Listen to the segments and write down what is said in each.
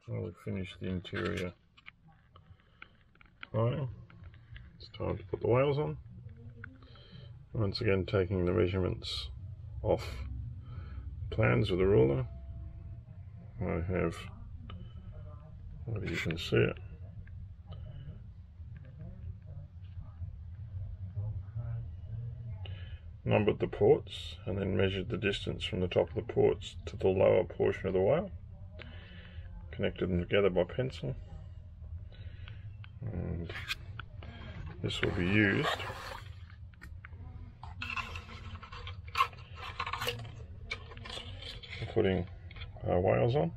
Well, we've finished the interior lining. It's time to put the wales on. Once again, taking the measurements off plans with a ruler. I have, well, you can see it, numbered the ports and then measured the distance from the top of the ports to the lower portion of the wale. Connected them together by pencil, and this will be used for putting our wales on.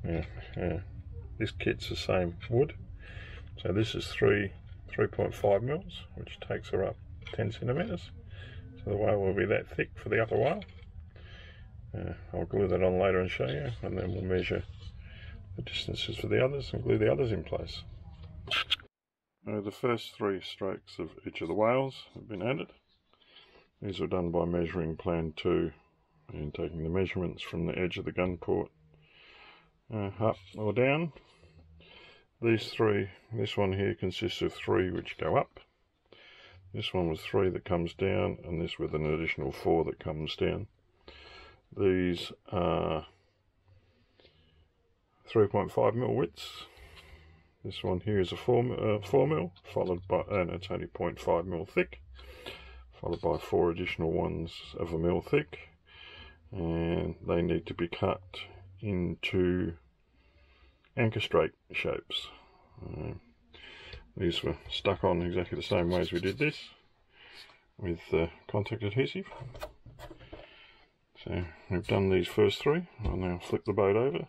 This kit's the same wood, so this is 3.5 mils, which takes her up 10 centimetres. So the wale will be that thick for the upper wale. I'll glue that on later and show you, and then we'll measure the distances for the others and glue the others in place. The first 3 strokes of each of the wales have been added. These were done by measuring plan 2 and taking the measurements from the edge of the gun port up or down. These 3, this one here consists of 3 which go up. This one was 3 that comes down, and this with an additional 4 that comes down. These are 3.5 mil widths. This one here is a 4 mil, followed by, and it's only 0.5 mil thick, followed by 4 additional ones of a mil thick, and they need to be cut into anchor straight shapes. These were stuck on exactly the same way as we did this, with contact adhesive. So we've done these first 3. I'll now flip the boat over,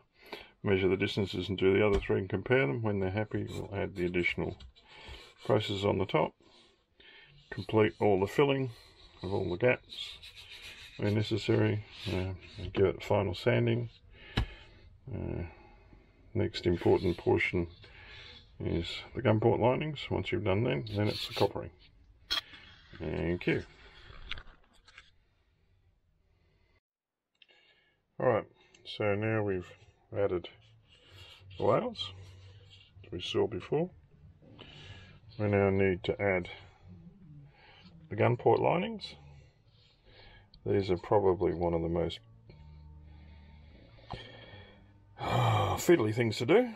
measure the distances and do the other 3 and compare them. When they're happy, we'll add the additional processes on the top, complete all the filling of all the gaps where necessary, and give it final sanding. Next important portion is the gun port linings. Once you've done them, then it's the coppering. Thank you. Alright, so now we've added the wales, as we saw before. We now need to add the gun port linings. These are probably one of the most fiddly things to do,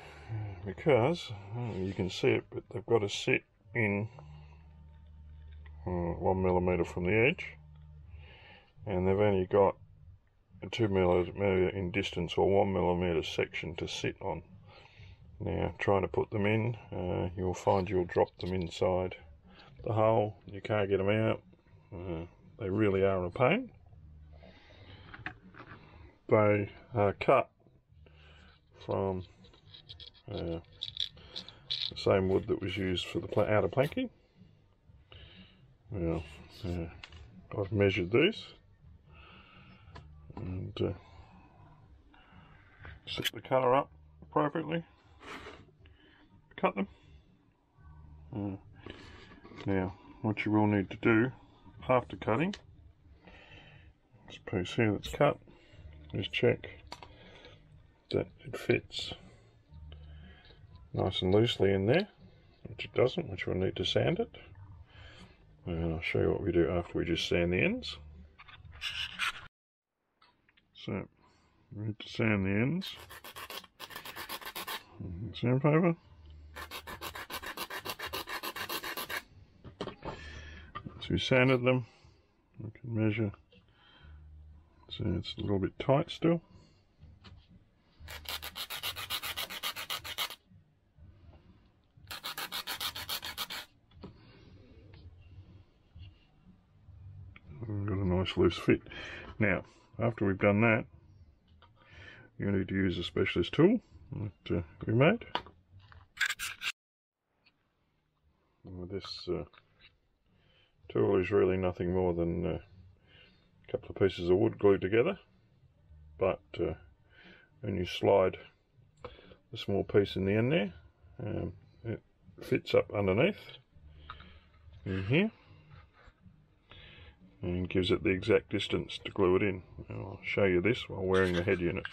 because you can see it, but they've got to sit in 1 millimetre from the edge, and they've only got a 2 millimetre in distance or 1 millimetre section to sit on. Now, trying to put them in, you'll find you'll drop them inside the hole. You can't get them out. They really are a pain. They are cut from the same wood that was used for the outer planking. Now, I've measured these and set the cutter up appropriately, cut them. Now, what you will need to do after cutting, this piece here that's cut, is check that it fits nice and loosely in there, which it doesn't, which we'll need to sand it. And I'll show you what we do after we just sand the ends. So, we need to sand the ends. Sandpaper. Once we sanded them, we can measure. So it's a little bit tight still. We've got a nice loose fit. Now, after we've done that, you need to use a specialist tool that we made. This tool is really nothing more than a couple of pieces of wood glued together, but when you slide the small piece in the end there, it fits up underneath in here and gives it the exact distance to glue it in. And I'll show you this while wearing the head unit.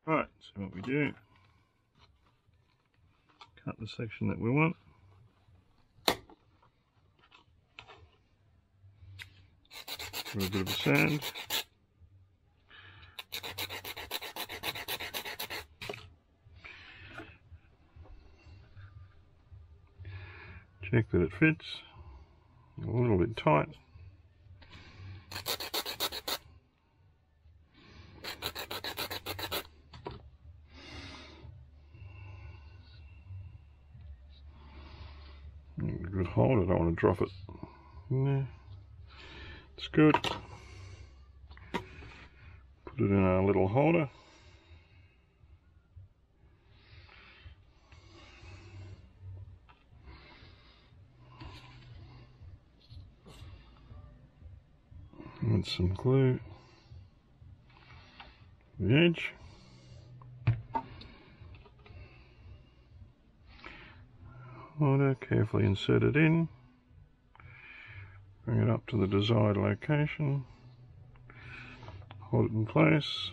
Right, so what we do, cut the section that we want. Give it a bit of a sand. Check that it fits. A little bit tight. Good hold, I don't want to drop it in there. It's good. Put it in our little holder. Add some glue to the edge. Holder, carefully insert it in. Bring it up to the desired location. Hold it in place.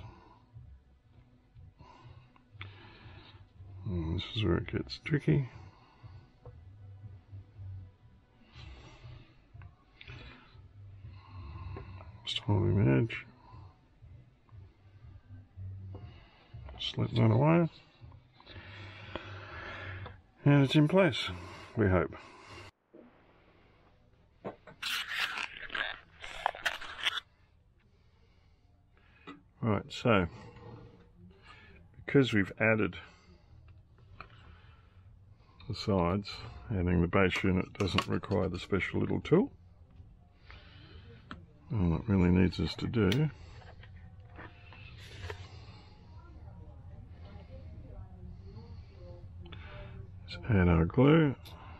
And this is where it gets tricky. Just holding the edge. Slip that away. And it's in place, we hope. Right, so because we've added the sides, adding the base unit doesn't require the special little tool. All it really needs us to do is add our glue,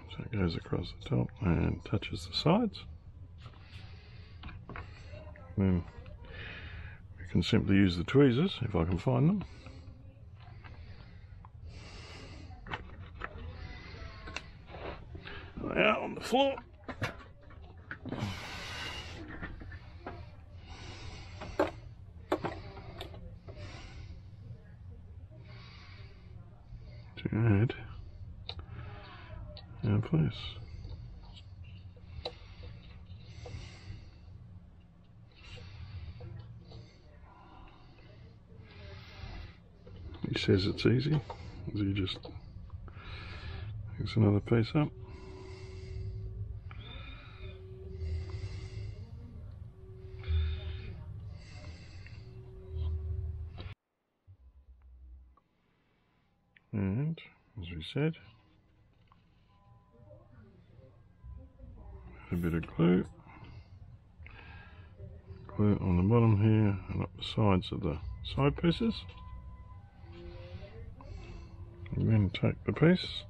so it goes across the top and touches the sides. Then we can simply use the tweezers, if I can find them. Out on the floor. To add our place. He says it's easy, as he just picks another piece up. And, as we said, a bit of glue. Glue on the bottom here and up the sides of the side pieces. And then take the piece,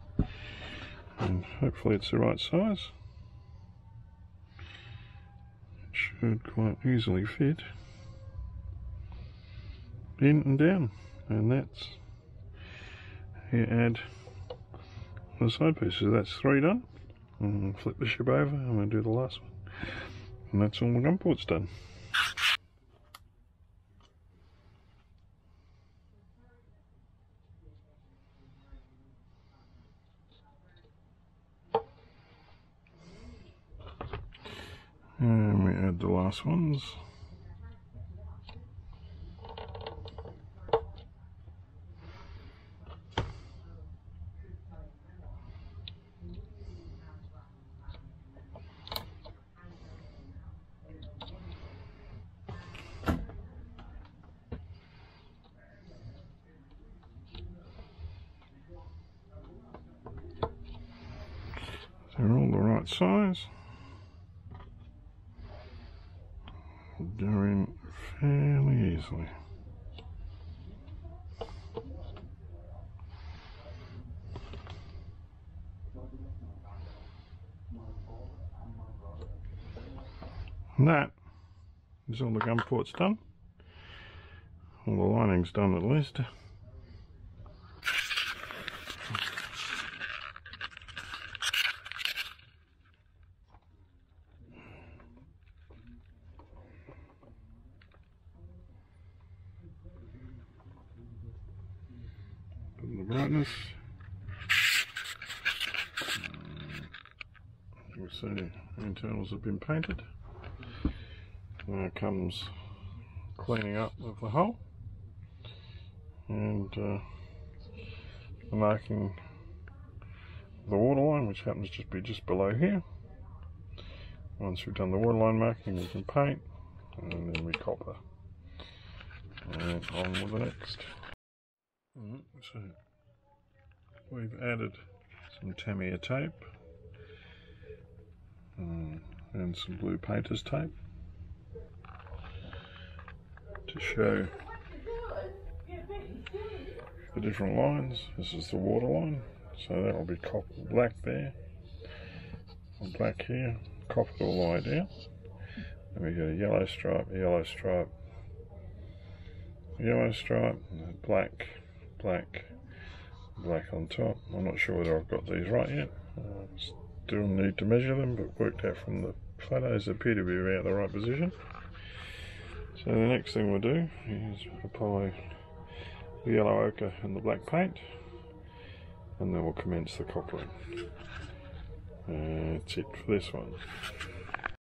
and hopefully it's the right size. It should quite easily fit in and down, and that's how you add the side pieces. That's 3 done. And flip the ship over and we'll do the last one. And that's all the gun port's done. And we add the last ones. They're all the right size. Going fairly easily. And that is all the gun ports done. All the lining's done at least. The brightness. we see the internals have been painted. Now comes cleaning up of the hull and the marking the waterline, which happens to be just below here. Once we've done the waterline marking, we can paint, and then we copper. And on with the next. So we've added some Tamiya tape and some blue painter's tape to show the different lines. This is the water line, so that will be copper black there, and black here, copper all the way down. Then we get a yellow stripe, yellow stripe, yellow stripe, and black, black, black on top. I'm not sure whether I've got these right yet. Still need to measure them, but worked out from the photos they appear to be about the right position. So the next thing we'll do is apply the yellow ochre and the black paint, and then we'll commence the coppering. That's it for this one.